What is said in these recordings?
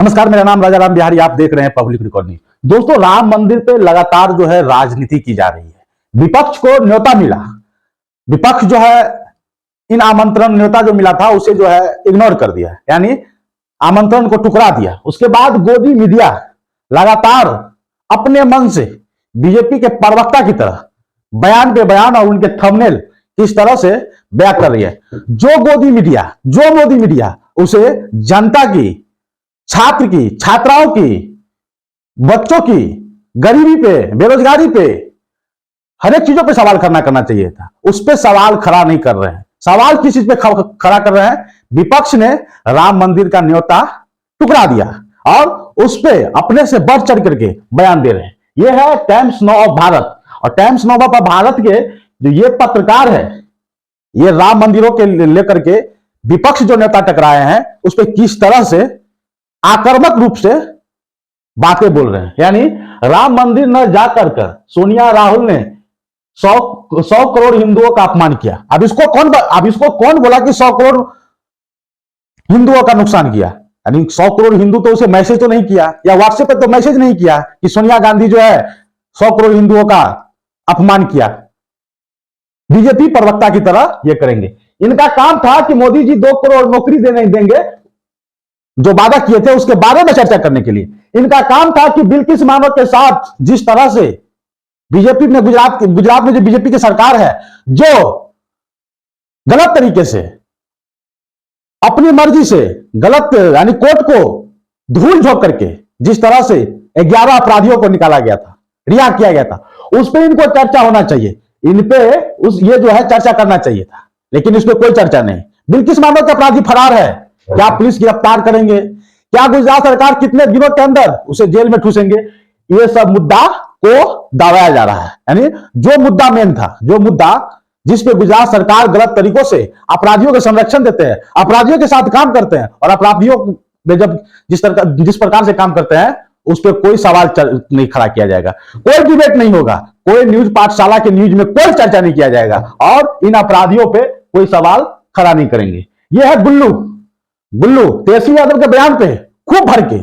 नमस्कार, मेरा नाम राजा राम बिहारी। आप देख रहे हैं पब्लिक रिकॉर्डिंग। दोस्तों, राम मंदिर पे लगातार जो है राजनीति की जा रही है। विपक्ष को न्योता मिला, विपक्ष जो है इन आमंत्रण न्योता जो मिला था उसे जो है इग्नोर कर दिया, यानी आमंत्रण को टुकरा दिया। उसके बाद गोदी मीडिया लगातार अपने मन से बीजेपी के प्रवक्ता की तरह बयान पे बयान और उनके थंबनेल किस तरह से बयां कर रही है। जो मोदी मीडिया उसे जनता की, छात्र की, छात्राओं की, बच्चों की गरीबी पे, बेरोजगारी पे, हर एक चीजों पे सवाल करना चाहिए था। उस पे सवाल खड़ा नहीं कर रहे हैं। सवाल किस चीज पे खड़ा कर रहे हैं? विपक्ष ने राम मंदिर का न्योता टुकरा दिया और उस पे अपने से बढ़ चढ़ करके बयान दे रहे हैं। ये है टाइम्स नाउ ऑफ भारत, और टाइम्स नाउ ऑफ भारत के जो ये पत्रकार है, ये राम मंदिरों के लेकर के विपक्ष जो नेता टकराए हैं उस पर किस तरह से आक्रामक रूप से बातें बोल रहे हैं। यानी राम मंदिर न जाकर कर सोनिया राहुल ने 100 करोड़ हिंदुओं का अपमान किया। अब इसको कौन बोला कि 100 करोड़ हिंदुओं का नुकसान किया? यानी 100 करोड़ हिंदू तो उसे मैसेज तो नहीं किया, या व्हाट्सएप पे तो मैसेज नहीं किया कि सोनिया गांधी जो है 100 करोड़ हिंदुओं का अपमान किया। बीजेपी प्रवक्ता की तरह ये करेंगे। इनका काम था कि मोदी जी 2 करोड़ नौकरी देने देंगे, जो वादा किए थे उसके बारे में चर्चा करने के लिए। इनका काम था कि बिल्किस बानो के साथ जिस तरह से बीजेपी में गुजरात में जो बीजेपी की सरकार है, जो गलत तरीके से अपनी मर्जी से गलत, यानी कोर्ट को धूल झोंक करके जिस तरह से 11 अपराधियों को निकाला गया था, रिहा किया गया था, उस पर इनको चर्चा होना चाहिए। इन पे ये जो है चर्चा करना चाहिए था, लेकिन इस पर कोई चर्चा नहीं। बिल्किस बानो के अपराधी फरार है, क्या पुलिस गिरफ्तार करेंगे? क्या गुजरात सरकार कितने दिनों के अंदर उसे जेल में ठूसेंगे? ये सब मुद्दा को दबाया जा रहा है। यानी जो मुद्दा मेन था, जो मुद्दा जिस पे गुजरात सरकार गलत तरीकों से अपराधियों को संरक्षण देते हैं, अपराधियों के साथ काम करते हैं, और अपराधियों में जब जिस प्रकार से काम करते हैं उस पर कोई सवाल नहीं खड़ा किया जाएगा, कोई डिबेट नहीं होगा, कोई न्यूज पाठशाला के न्यूज में कोई चर्चा नहीं किया जाएगा, और इन अपराधियों पे कोई सवाल खड़ा नहीं करेंगे। यह है गुल्लू तेजस्वी यादव के बयान पे खूब भर के,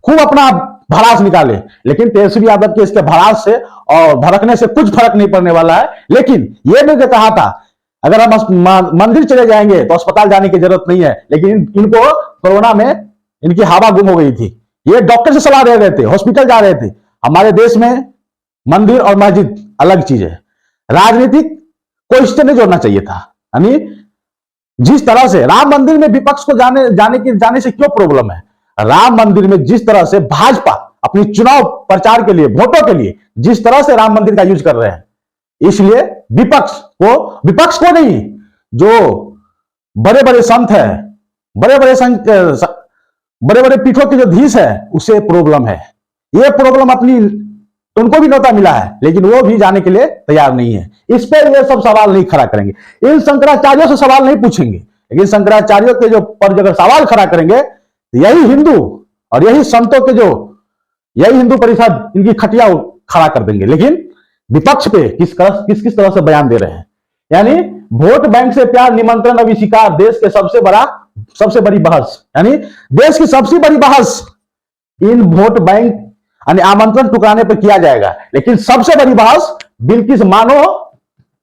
खूब अपना भड़ास निकाले, लेकिन तेजस्वी यादव के इसके भड़ास से और भड़कने से कुछ फर्क नहीं पड़ने वाला है। लेकिन ये मैंने कहा था, अगर हम मंदिर चले जाएंगे तो अस्पताल जाने की जरूरत नहीं है, लेकिन इनको कोरोना में इनकी हवा गुम हो गई थी। ये डॉक्टर से सलाह दे रहे थे, हॉस्पिटल जा रहे थे। हमारे देश में मंदिर और मस्जिद अलग चीज है। राजनीतिक को इससे नहीं जोड़ना चाहिए था। यानी जिस तरह से राम मंदिर में विपक्ष को जाने से क्यों प्रॉब्लम है? राम मंदिर में जिस तरह से भाजपा अपनी चुनाव प्रचार के लिए, वोटों के लिए जिस तरह से राम मंदिर का यूज कर रहे हैं, इसलिए विपक्ष को नहीं, जो बड़े बड़े संत हैं, बड़े बड़े पीठों के जो धीश है, उसे प्रॉब्लम है। ये प्रॉब्लम अपनी, उनको भी न्योता मिला है, लेकिन वो भी जाने के लिए तैयार नहीं है। इस पर ये सब सवाल नहीं खड़ा करेंगे। इन शंकराचार्यों से सवाल नहीं पूछेंगे, लेकिन शंकराचार्यों के जो पर अगर सवाल खड़ा करेंगे तो यही हिंदू और यही संतों के जो, यही हिंदू परिषद इनकी खटिया खड़ा कर देंगे। लेकिन विपक्ष पे किस तरह से बयान दे रहे हैं। यानी वोट बैंक से प्यार, निमंत्रण अभिस्वीकार, देश के सबसे बड़ी बहस, यानी देश की सबसे बड़ी बहस इन वोट बैंक यानी आमंत्रण टुकराने पर किया जाएगा। लेकिन सबसे बड़ी बहस बिल्किस बानो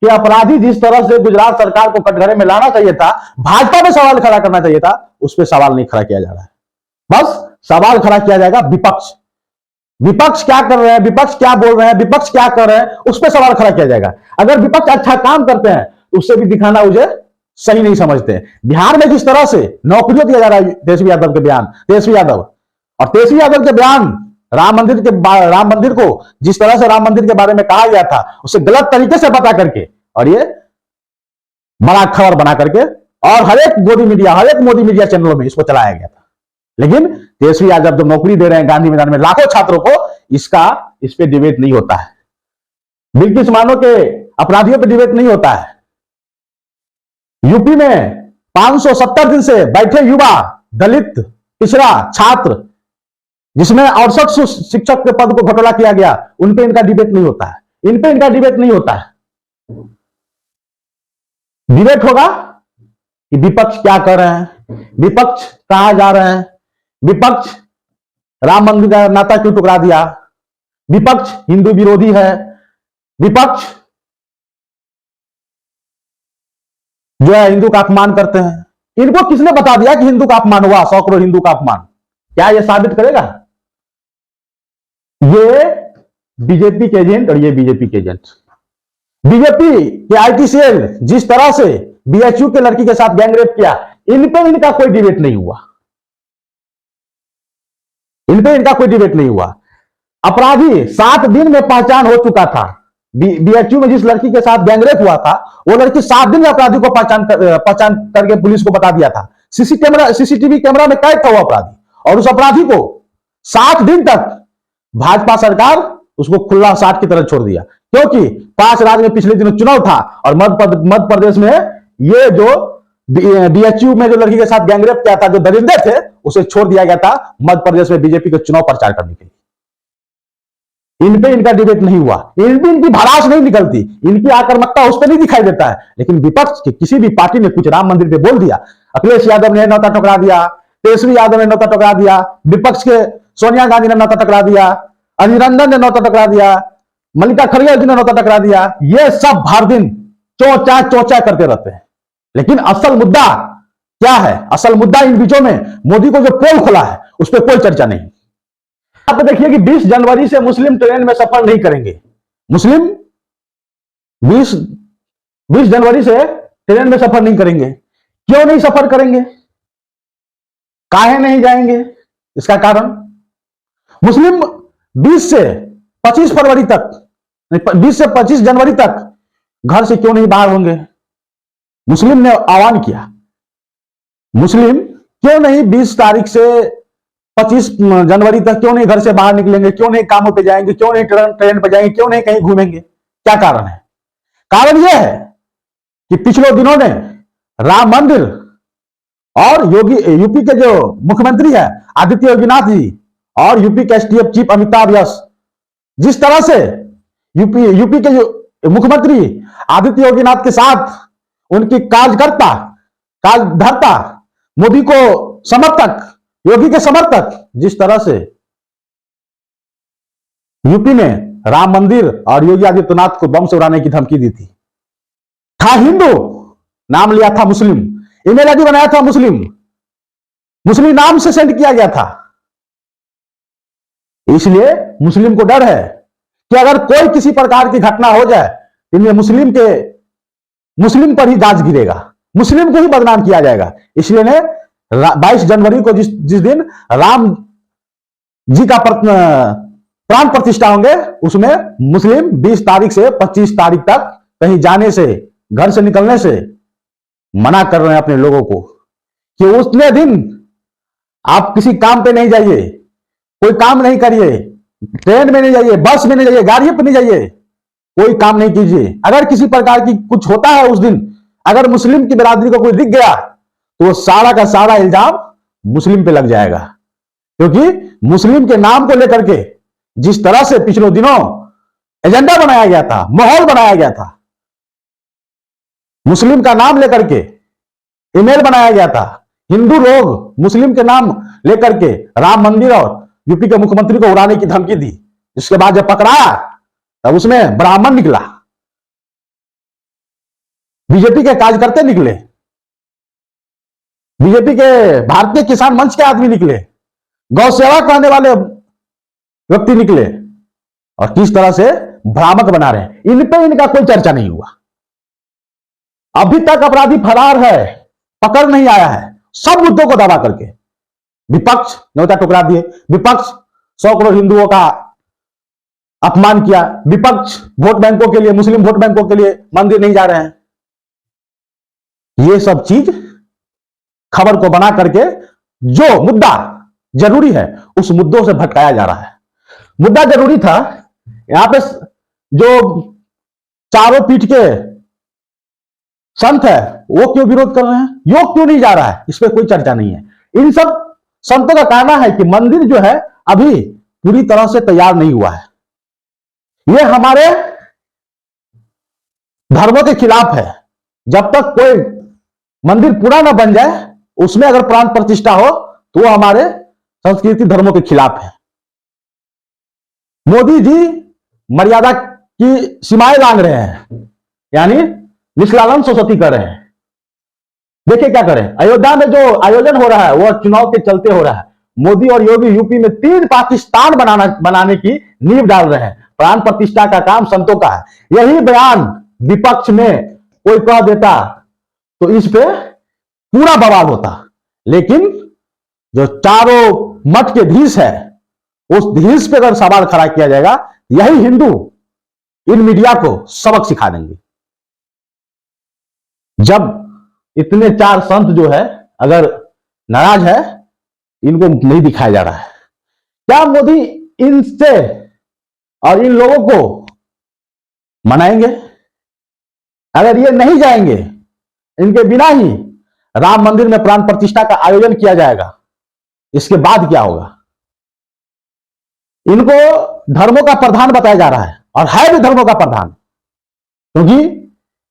के अपराधी जिस तरह से गुजरात सरकार को कटघरे में लाना चाहिए था, भाजपा में सवाल खड़ा करना चाहिए था, उस पर सवाल नहीं खड़ा किया जा रहा है। बस सवाल खड़ा किया जाएगा विपक्ष क्या कर रहे हैं, विपक्ष क्या बोल रहे हैं, विपक्ष क्या कर रहे हैं, उस पर सवाल खड़ा किया जाएगा। अगर विपक्ष अच्छा काम करते हैं तो उससे भी दिखाना मुझे सही नहीं समझते। बिहार में जिस तरह से नौकरियों दिया जा रहा है तेजस्वी यादव के बयान, तेजस्वी यादव के बयान, राम मंदिर को जिस तरह से राम मंदिर के बारे में कहा गया था उसे गलत तरीके से बता करके, और ये बड़ा खबर बना करके, और हर एक मोदी मीडिया चैनलों में इसको चलाया गया था। लेकिन तेजस्वी यादव जब नौकरी दे रहे हैं गांधी मैदान में लाखों छात्रों को, इस पे डिबेट नहीं होता है। बिल्किस बानो के अपराधियों पे डिबेट नहीं होता है। यूपी में 570 दिन से बैठे युवा, दलित, पिछड़ा, छात्र, जिसमें 68 शिक्षक के पद को घोटाला किया गया, उन पे इनका डिबेट नहीं होता है। इन पे इनका डिबेट नहीं होता है। डिबेट होगा कि विपक्ष क्या कर रहे हैं, विपक्ष कहां जा रहे हैं, विपक्ष राम मंदिर का नाता क्यों टुकरा दिया? विपक्ष हिंदू विरोधी है, विपक्ष जो है हिंदू का अपमान करते हैं। इनको किसने बता दिया कि हिंदू का अपमान हुआ, 100 करोड़ हिंदू का अपमान? क्या ये साबित करेगा? ये बीजेपी के एजेंट और ये बीजेपी के एजेंट। बीजेपी के आईटी सेल जिस तरह से बीएचयू के लड़की के साथ गैंगरेप किया, इन पे इनका कोई डिबेट नहीं हुआ, इन पे इनका कोई डिबेट नहीं हुआ। अपराधी 7 दिन में पहचान हो चुका था। बीएचयू में जिस लड़की के साथ गैंगरेप हुआ था, वो लड़की 7 दिन में अपराधी को पहचान करके पुलिस को बता दिया था। सीसीटीवी कैमरा में कैद था वो अपराधी, और उस अपराधी को 7 दिन तक भाजपा सरकार उसको खुला साठ की तरह छोड़ दिया, क्योंकि 5 राज्य में पिछले दिनों चुनाव था और मध्य प्रदेश में ये जो बीएचयू में जो लड़की के साथ गैंगरेप किया था, जो दरिंदे थे, उसे छोड़ दिया गया था मध्य प्रदेश में बीजेपी के चुनाव प्रचार करने के लिए। इन पे इनका डिबेट नहीं हुआ, इन पे इनकी भड़ास नहीं निकलती, इनकी आक्रामकता उस पर नहीं दिखाई देता है। लेकिन विपक्ष के किसी भी पार्टी ने कुछ राम मंदिर पे बोल दिया, अखिलेश यादव ने न्योता टकरा दिया, तेजस्वी यादव ने न्योता टकरा दिया, विपक्ष के सोनिया गांधी ने न्योता टकरा दिया, अनिल रंजन ने न्योता टकरा दिया, मल्लिका खड़गे जी ने न्योता टकरा दिया। ये सब हर दिन चोचा करते रहते हैं। लेकिन असल मुद्दा क्या है? असल मुद्दा इन बीचों में मोदी को जो पोल खोला है उस पर कोई चर्चा नहीं। आप देखिए कि 20 जनवरी से मुस्लिम ट्रेन में सफर नहीं करेंगे। मुस्लिम 20 जनवरी से ट्रेन में सफर नहीं करेंगे। क्यों नहीं सफर करेंगे? काहे नहीं जाएंगे? इसका कारण, मुस्लिम 20 से 25 फरवरी तक, 20 से 25 जनवरी तक घर से क्यों नहीं बाहर होंगे? मुस्लिम ने आह्वान किया, मुस्लिम क्यों नहीं 20 तारीख से 25 जनवरी तक क्यों नहीं घर से बाहर निकलेंगे? क्यों नहीं कामों पे जाएंगे? क्यों नहीं ट्रेन पे जाएंगे? क्यों नहीं कहीं घूमेंगे? क्या कारण है? कारण यह है कि पिछले दिनों ने राम मंदिर और यूपी के जो मुख्यमंत्री है आदित्य योगीनाथ जी और यूपी के एसटीएफ चीफ अमिताभ यश, जिस तरह से यूपी के जो मुख्यमंत्री आदित्य योगीनाथ के साथ उनकी कार्यधर्ता मोदी को समर्थक, योगी के समर्थक, जिस तरह से यूपी में राम मंदिर और योगी आदित्यनाथ को बम से उड़ाने की धमकी दी थी। था हिंदू, नाम लिया था मुस्लिम, ईमेल आईडी बनाया था मुस्लिम नाम से सेंड किया गया था। इसलिए मुस्लिम को डर है कि अगर कोई किसी प्रकार की घटना हो जाए तो मुस्लिम पर ही दाज गिरेगा, मुस्लिम को ही बदनाम किया जाएगा। इसलिए ने 22 जनवरी को जिस दिन राम जी का प्राण प्रतिष्ठा होंगे, उसमें मुस्लिम 20 तारीख से 25 तारीख तक कहीं जाने से, घर से निकलने से मना कर रहे हैं अपने लोगों को कि उतने दिन आप किसी काम पे नहीं जाइए, कोई काम नहीं करिए, ट्रेन में नहीं जाइए, बस में नहीं जाइए, गाड़ी पे नहीं जाइए, कोई काम नहीं कीजिए। अगर किसी प्रकार की कुछ होता है उस दिन, अगर मुस्लिम की बिरादरी को कोई दिख गया तो वो सारा का सारा इल्जाम मुस्लिम पे लग जाएगा, क्योंकि मुस्लिम के नाम को लेकर के जिस तरह से पिछले दिनों एजेंडा बनाया गया था, माहौल बनाया गया था, मुस्लिम का नाम लेकर के ईमेल बनाया गया था, हिंदू लोग मुस्लिम के नाम लेकर के राम मंदिर और यूपी के मुख्यमंत्री को उड़ाने की धमकी दी। इसके बाद जब पकड़ाया तब उसमें ब्राह्मण निकला, बीजेपी के कार्यकर्ता निकले, बीजेपी के भारतीय किसान मंच के आदमी निकले, गौ सेवा करने वाले व्यक्ति निकले और किस तरह से भ्रामक बना रहे हैं। इन पे इनका कोई चर्चा नहीं हुआ। अभी तक अपराधी फरार है, पकड़ नहीं आया है। सब मुद्दों को दावा करके विपक्ष न्योता टुकरा दिए, विपक्ष 100 करोड़ हिंदुओं का अपमान किया, विपक्ष वोट बैंकों के लिए, मुस्लिम वोट बैंकों के लिए मंदिर नहीं जा रहे हैं। ये सब चीज खबर को बना करके जो मुद्दा जरूरी है उस मुद्दों से भटकाया जा रहा है। मुद्दा जरूरी था, यहां पे जो चारों पीठ के संत है वो क्यों विरोध कर रहे हैं, योग क्यों नहीं जा रहा है, इस पर कोई चर्चा नहीं है। इन सब संतों का कहना है कि मंदिर जो है अभी पूरी तरह से तैयार नहीं हुआ है, ये हमारे धर्मों के खिलाफ है। जब तक कोई मंदिर पूरा ना बन जाए, उसमें अगर प्राण प्रतिष्ठा हो तो वो हमारे संस्कृति धर्मों के खिलाफ है। मोदी जी मर्यादा की सीमाएं लांघ रहे हैं, यानी निष्कालन सरस्वती कर रहे हैं। देखिए क्या करें, अयोध्या में जो आयोजन हो रहा है वह चुनाव के चलते हो रहा है। मोदी और योगी यूपी में 3 पाकिस्तान बनाने की नींव डाल रहे हैं। प्राण प्रतिष्ठा का काम संतों का है। यही बयान विपक्ष में कोई कह देता तो इस पे पूरा बवाल होता, लेकिन जो चारों मठ के धीश है उस धीश पे अगर सवाल खड़ा किया जाएगा, यही हिंदू इन मीडिया को सबक सिखा देंगे। जब इतने 4 संत जो है अगर नाराज है, इनको नहीं दिखाया जा रहा है, क्या मोदी इनसे और इन लोगों को मनाएंगे? अगर ये नहीं जाएंगे, इनके बिना ही राम मंदिर में प्राण प्रतिष्ठा का आयोजन किया जाएगा, इसके बाद क्या होगा? इनको धर्मों का प्रधान बताया जा रहा है और है भी धर्मों का प्रधान, क्योंकि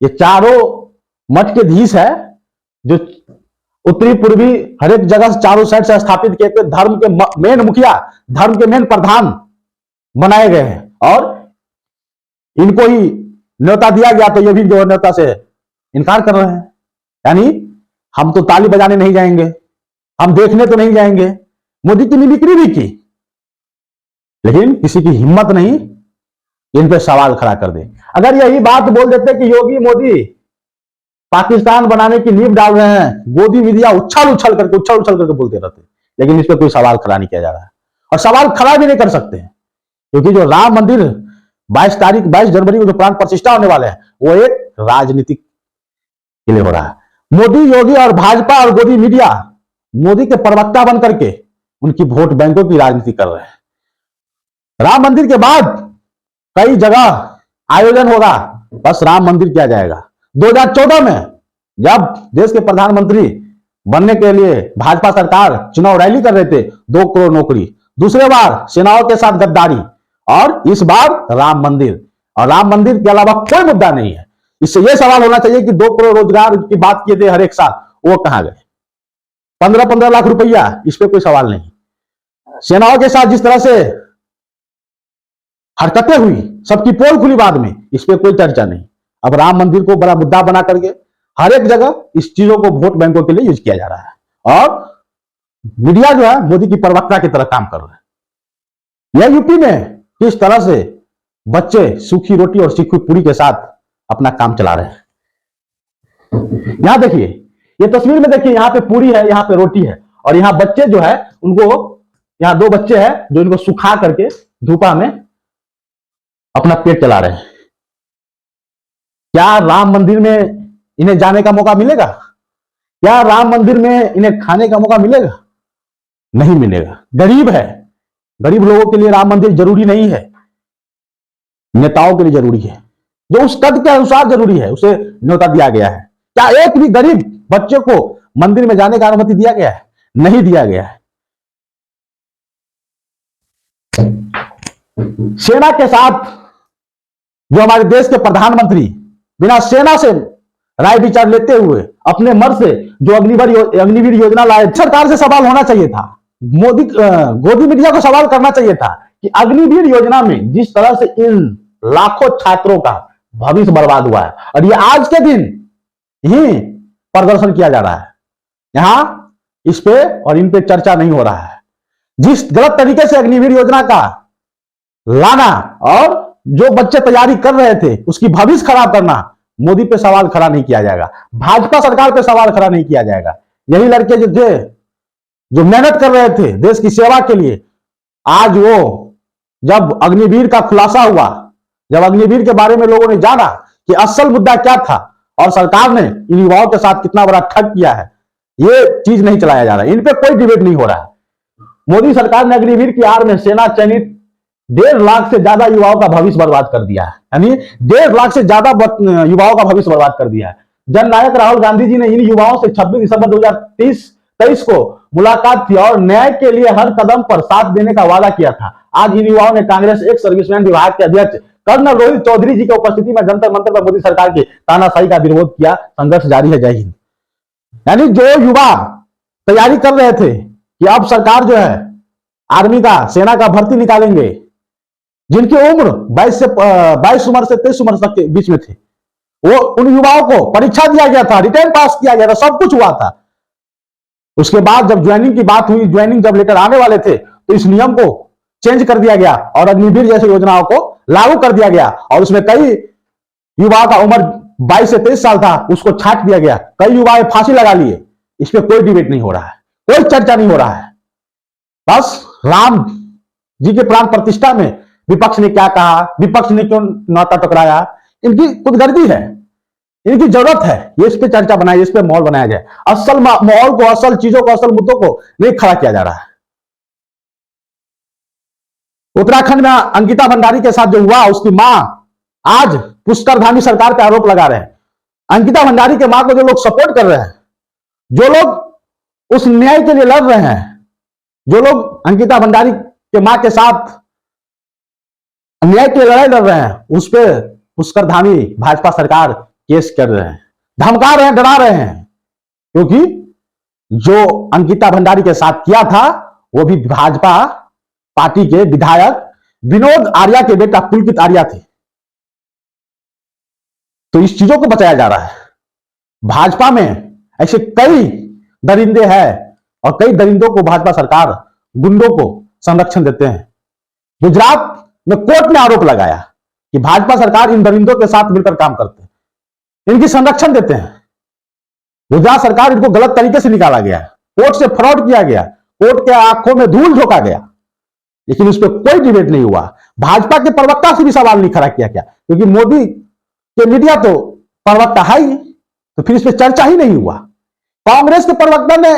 ये चारों मठ के धीश है जो उत्तरी पूर्वी हर एक जगह चारों साइड से स्थापित किए गए धर्म के मेन मुखिया, धर्म के मेन प्रधान बनाए गए हैं और इनको ही न्योता दिया गया, तो ये भी जो न्योता से इनकार कर रहे हैं। यानी हम तो ताली बजाने नहीं जाएंगे, हम देखने तो नहीं जाएंगे। मोदी की मिमिक्री भी की, लेकिन किसी की हिम्मत नहीं इन पे सवाल खड़ा कर दे। अगर यही बात बोल देते कि योगी मोदी पाकिस्तान बनाने की नींव डाल रहे हैं, गोदी मीडिया उछल उछल करके बोलते रहते, लेकिन इस पर कोई सवाल खड़ा नहीं किया जा रहा है और सवाल खड़ा भी नहीं कर सकते हैं, क्योंकि जो राम मंदिर 22 जनवरी को जो प्राण प्रतिष्ठा होने वाले हैं वो एक राजनीतिक के लिए हो रहा है। मोदी, योगी और भाजपा और गोदी मीडिया मोदी के प्रवक्ता बन करके उनकी वोट बैंकों की राजनीति कर रहे हैं। राम मंदिर के बाद कई जगह आयोजन होगा, बस राम मंदिर किया जाएगा। 2014 में जब देश के प्रधानमंत्री बनने के लिए भाजपा सरकार चुनाव रैली कर रहे थे, 2 करोड़ नौकरी, दूसरे बार सेनाओं के साथ गद्दारी, और इस बार राम मंदिर। और राम मंदिर के अलावा कोई मुद्दा नहीं है। इससे यह सवाल होना चाहिए कि 2 करोड़ रोजगार की बात किए थे हर एक साल, वो कहां गए? 15-15 लाख रुपया, इस पर कोई सवाल नहीं। सेनाओं के साथ जिस तरह से हरकतें हुई, सबकी पोल खुली बाद में, इस पर कोई चर्चा नहीं। अब राम मंदिर को बड़ा मुद्दा बना करके हर एक जगह इस चीजों को वोट बैंकों के लिए यूज किया जा रहा है और मीडिया जो है मोदी की प्रवक्ता की तरह काम कर रहा है। यह यूपी में किस तरह से बच्चे सूखी रोटी और सीखी पूरी के साथ अपना काम चला रहे हैं। यहां देखिए, ये तस्वीर में देखिए, यहां पे पूरी है, यहां पे रोटी है, और यहां बच्चे जो है उनको, यहां 2 बच्चे हैं जो इनको सुखा करके धूपा में अपना पेट चला रहे हैं। क्या राम मंदिर में इन्हें जाने का मौका मिलेगा? क्या राम मंदिर में इन्हें खाने का मौका मिलेगा? नहीं मिलेगा। गरीब है, गरीब लोगों के लिए राम मंदिर जरूरी नहीं है, नेताओं के लिए जरूरी है, जो उस कद के अनुसार जरूरी है उसे न्योता दिया गया है। क्या एक भी गरीब बच्चे को मंदिर में जाने का अनुमति दिया गया है? नहीं दिया गया है। सेना के साथ जो हमारे देश के प्रधानमंत्री बिना सेना से राय विचार लेते हुए अपने मर्ज से जो अग्निवीर योजना लाए, सरकार से सवाल होना चाहिए था, मोदी गोदी मीडिया को सवाल करना चाहिए था कि अग्निवीर योजना में जिस तरह से इन लाखों छात्रों का भविष्य बर्बाद हुआ है और ये आज के दिन ही प्रदर्शन किया जा रहा है, यहां इस पे और इन पे चर्चा नहीं हो रहा है। जिस गलत तरीके से अग्निवीर योजना का लाना और जो बच्चे तैयारी कर रहे थे उसकी भविष्य खराब करना, मोदी पे सवाल खड़ा नहीं किया जाएगा, भाजपा सरकार पे सवाल खड़ा नहीं किया जाएगा। यही लड़के जो थे, जो मेहनत कर रहे थे देश की सेवा के लिए, आज वो जब अग्निवीर का खुलासा हुआ, जब अग्निवीर के बारे में लोगों ने जाना कि असल मुद्दा क्या था और सरकार ने इन युवाओं के साथ कितना बड़ा ठग किया है, ये चीज नहीं चलाया जा रहा है, इन पे कोई डिबेट नहीं हो रहा है। मोदी सरकार ने अग्निवीर की आड़ में सेना चयनित 1.5 लाख से ज्यादा युवाओं का भविष्य बर्बाद कर दिया है, यानी 1.5 लाख से ज्यादा युवाओं का भविष्य बर्बाद कर दिया है। जननायक राहुल गांधी जी ने इन युवाओं से 26 दिसंबर 2023 को मुलाकात की और न्याय के लिए हर कदम पर साथ देने का वादा किया था। आज इन युवाओं ने कांग्रेस एक सर्विसमैन विभाग के अध्यक्ष कर्नल रोहित चौधरी जी की उपस्थिति में जंतर मंतर पर मोदी सरकार की तानाशाही का विरोध किया। संघर्ष जारी है। जय हिंद। यानी जो युवा तैयारी कर रहे थे कि अब सरकार जो है आर्मी का, सेना का भर्ती निकालेंगे, जिनकी उम्र 22 उम्र से 23 उम्र तक के बीच में थे, वो उन युवाओं को परीक्षा दिया गया था, रिटर्न पास किया गया था, सब कुछ हुआ था। उसके बाद जब ज्वाइनिंग की बात हुई, ज्वाइनिंग जब लेटर आने वाले थे, तो इस नियम को चेंज कर दिया गया और अग्निवीर जैसी योजनाओं को लागू कर दिया गया। और उसमें कई युवाओं का उम्र 22 से 23 साल था, उसको छाट दिया गया। कई युवा फांसी लगा लिए। इस पर कोई डिबेट नहीं हो रहा है, कोई चर्चा नहीं हो रहा है। बस राम जी के प्राण प्रतिष्ठा में विपक्ष ने क्या कहा, विपक्ष ने क्यों नाता टकराया, इनकी खुदगर्जी है, इनकी जरूरत है ये इस पे चर्चा बनाई, इस पे माहौल बनाया जाए। असल माहौल को, असल चीजों को, असल मुद्दों को नहीं खड़ा किया जा रहा है। उत्तराखंड में अंकिता भंडारी के साथ जो हुआ, उसकी मां आज पुष्करधामी सरकार पे आरोप लगा रहे हैं। अंकिता भंडारी के मां को जो लोग सपोर्ट कर रहे हैं, जो लोग उस न्याय के लिए लड़ रहे हैं, जो लोग अंकिता भंडारी के मां के साथ न्याय की लड़ाई लड़ रहे हैं, उस पर पुष्करधामी भाजपा सरकार केस कर रहे हैं, धमका रहे हैं, डरा रहे हैं। क्योंकि जो अंकिता भंडारी के साथ किया था, वो भी भाजपा पार्टी के विधायक विनोद आर्या के बेटा पुलकित आर्या थे। तो इस चीजों को बचाया जा रहा है। भाजपा में ऐसे कई दरिंदे हैं और कई दरिंदों को भाजपा सरकार, गुंडों को संरक्षण देते हैं। गुजरात में कोर्ट ने आरोप लगाया कि भाजपा सरकार इन दरिंदों के साथ मिलकर काम करते हैं, इनकी संरक्षण देते हैं। गुजरात सरकार, इनको गलत तरीके से निकाला गया, कोर्ट से फ्रॉड किया गया, कोर्ट के आंखों में धूल झोंका गया, लेकिन उस पर कोई डिबेट नहीं हुआ। भाजपा के प्रवक्ता से भी सवाल नहीं खड़ा किया गया, क्योंकि मोदी के मीडिया तो प्रवक्ता है ही, तो फिर इस पर चर्चा ही नहीं हुआ। कांग्रेस के प्रवक्ता ने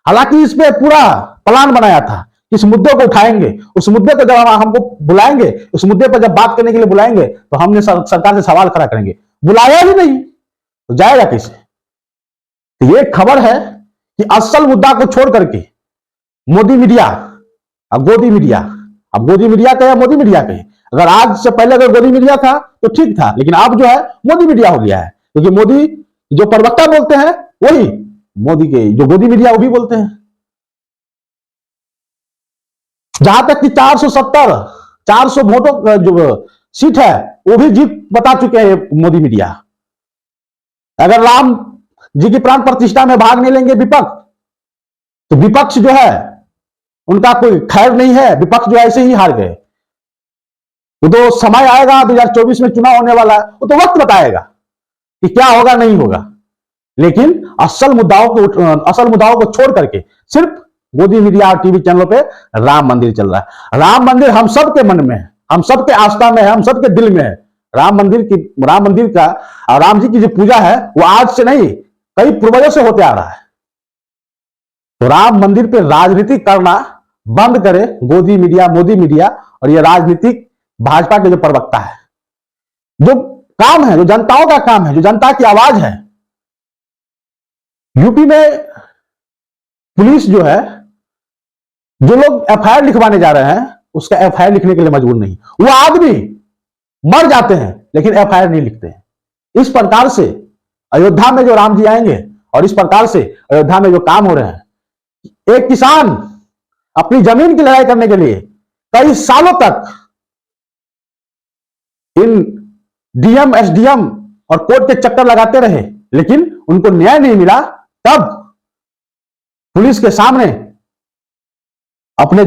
हालांकि इस पर पूरा प्लान बनाया था, इस मुद्दे को उठाएंगे, उस मुद्दे को जब हमको बुलाएंगे, उस मुद्दे पर जब बात करने के लिए बुलाएंगे, तो हमने सरकार से सवाल खड़ा करेंगे। बुलाया ही नहीं तो जाएगा कैसे? तो ये खबर है कि असल मुद्दा को छोड़ करके मोदी मीडिया, अब गोदी मीडिया, अब गोदी मीडिया कहे, मोदी मीडिया कहे, अगर आज से पहले अगर गोदी मीडिया था तो ठीक था, लेकिन अब जो है मोदी मीडिया हो गया है, क्योंकि मोदी जो प्रवक्ता बोलते हैं वही मोदी के जो गोदी मीडिया वो भी बोलते हैं। जहां तक कि 400 वोटों जो सीट है वो भी जीत बता चुके हैं मोदी मीडिया। अगर राम जी की प्राण प्रतिष्ठा में भाग नहीं लेंगे विपक्ष, तो विपक्ष जो है उनका कोई खैर नहीं है, विपक्ष जो ऐसे ही हार गए। वो तो समय आएगा, 2024 में चुनाव होने वाला है, वो तो वक्त बताएगा कि क्या होगा नहीं होगा। लेकिन असल मुद्दाओं को छोड़ करके सिर्फ गोदी मीडिया और टीवी चैनलों पे राम मंदिर चल रहा है। राम मंदिर हम सबके मन में है, हम सबके आस्था में है, हम सबके दिल में है। राम मंदिर का और राम जी की जो पूजा है वो आज से नहीं, कई पूर्वजों से होते आ रहा है। तो राम मंदिर पे राजनीति करना बंद करे गोदी मीडिया, मोदी मीडिया और ये राजनीतिक भाजपा के जो प्रवक्ता है। जो काम है, जो जनताओं का काम है, जो जनता की आवाज है। यूपी में पुलिस जो है, जो लोग एफआईआर लिखवाने जा रहे हैं, उसका एफआईआर लिखने के लिए मजबूर नहीं। वो आदमी मर जाते हैं लेकिन एफआईआर नहीं लिखते हैं। इस प्रकार से अयोध्या में जो राम जी आएंगे और इस प्रकार से अयोध्या में जो काम हो रहे हैं, एक किसान अपनी जमीन की लड़ाई करने के लिए कई सालों तक इन डीएम, एसडीएम और कोर्ट के चक्कर लगाते रहे, लेकिन उनको न्याय नहीं मिला। तब पुलिस के सामने अपने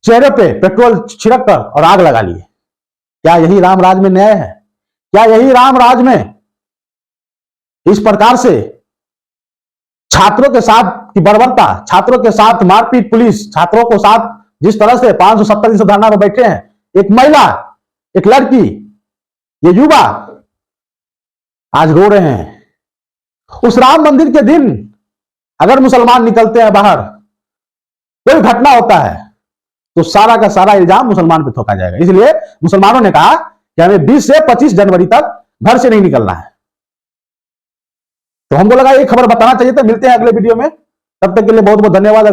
चेहरे पे पेट्रोल छिड़क कर और आग लगा लिए। क्या यही राम राज में न्याय है? क्या यही राम राज में इस प्रकार से छात्रों के साथ की बर्बरता, छात्रों के साथ मारपीट, पुलिस छात्रों को साथ जिस तरह से 570 दिन से धरना में बैठे हैं, एक महिला, एक लड़की, ये युवा आज रो रहे हैं। उस राम मंदिर के दिन अगर मुसलमान निकलते हैं बाहर, कोई घटना होता है, तो सारा का सारा इल्जाम मुसलमान पे थोपा जाएगा। इसलिए मुसलमानों ने कहा कि हमें 20 से 25 जनवरी तक घर से नहीं निकलना है। तो हमको लगा ये खबर बताना चाहिए था। मिलते हैं अगले वीडियो में, तब तक के लिए बहुत बहुत धन्यवाद।